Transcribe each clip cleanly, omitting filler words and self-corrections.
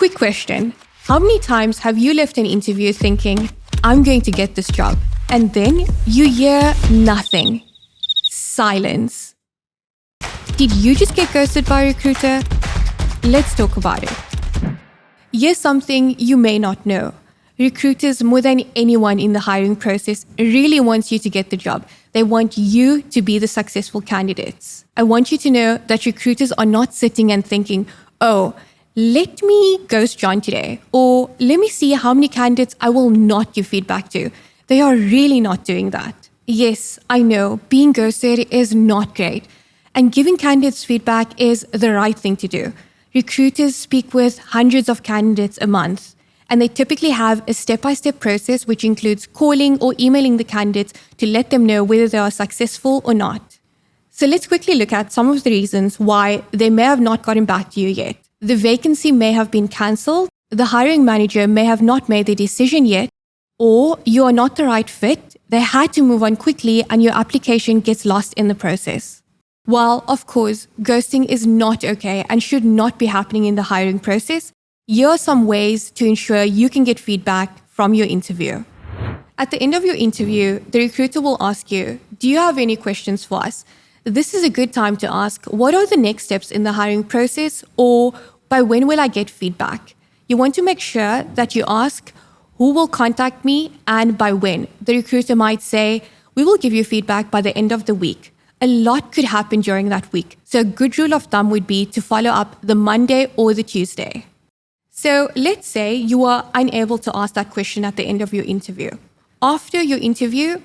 Quick question. How many times have you left an interview thinking, I'm going to get this job, and then you hear nothing? Silence. Did you just get ghosted by a recruiter? Let's talk about it. Here's something you may not know. Recruiters, more than anyone in the hiring process, really wants you to get the job. They want you to be the successful candidates. I want you to know that recruiters are not sitting and thinking, oh, let me ghost John today, or let me see how many candidates I will not give feedback to. They are really not doing that. Yes, I know, being ghosted is not great, and giving candidates feedback is the right thing to do. Recruiters speak with hundreds of candidates a month, and they typically have a step-by-step process which includes calling or emailing the candidates to let them know whether they are successful or not. So let's quickly look at some of the reasons why they may have not gotten back to you yet. The vacancy may have been cancelled, the hiring manager may have not made their decision yet, or you are not the right fit, they had to move on quickly and your application gets lost in the process. While, of course, ghosting is not okay and should not be happening in the hiring process, here are some ways to ensure you can get feedback from your interview. At the end of your interview, the recruiter will ask you, do you have any questions for us? This is a good time to ask, what are the next steps in the hiring process, or by when will I get feedback? You want to make sure that you ask, who will contact me and by when? The recruiter might say, we will give you feedback by the end of the week. A lot could happen during that week. So a good rule of thumb would be to follow up the Monday or the Tuesday. So let's say you are unable to ask that question at the end of your interview. After your interview,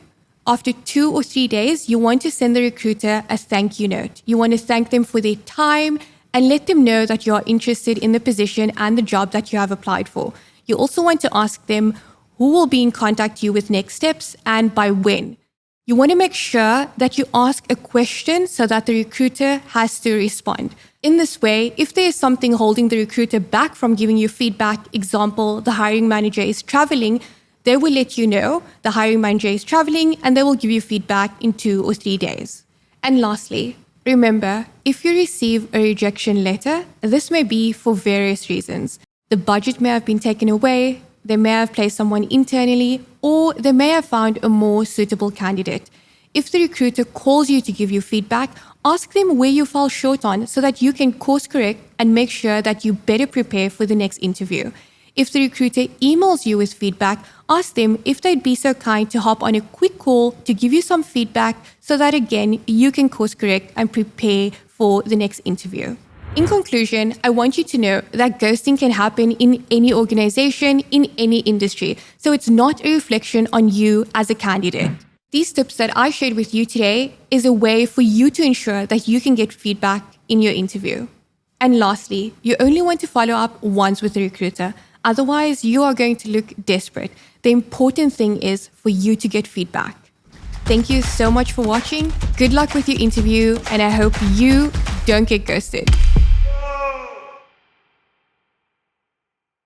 after 2 or 3 days, you want to send the recruiter a thank you note. You want to thank them for their time and let them know that you are interested in the position and the job that you have applied for. You also want to ask them who will be in contact you with next steps and by when. You want to make sure that you ask a question so that the recruiter has to respond. In this way, if there is something holding the recruiter back from giving you feedback, example, the hiring manager is traveling, they will let you know the hiring manager is traveling and they will give you feedback in 2 or 3 days. And lastly, remember, if you receive a rejection letter, this may be for various reasons. The budget may have been taken away, they may have placed someone internally, or they may have found a more suitable candidate. If the recruiter calls you to give you feedback, ask them where you fell short on so that you can course correct and make sure that you better prepare for the next interview. If the recruiter emails you with feedback, ask them if they'd be so kind to hop on a quick call to give you some feedback so that again, you can course correct and prepare for the next interview. In conclusion, I want you to know that ghosting can happen in any organization, in any industry. So it's not a reflection on you as a candidate. These tips that I shared with you today is a way for you to ensure that you can get feedback in your interview. And lastly, you only want to follow up once with the recruiter. Otherwise, you are going to look desperate. The important thing is for you to get feedback. Thank you so much for watching. Good luck with your interview, and I hope you don't get ghosted.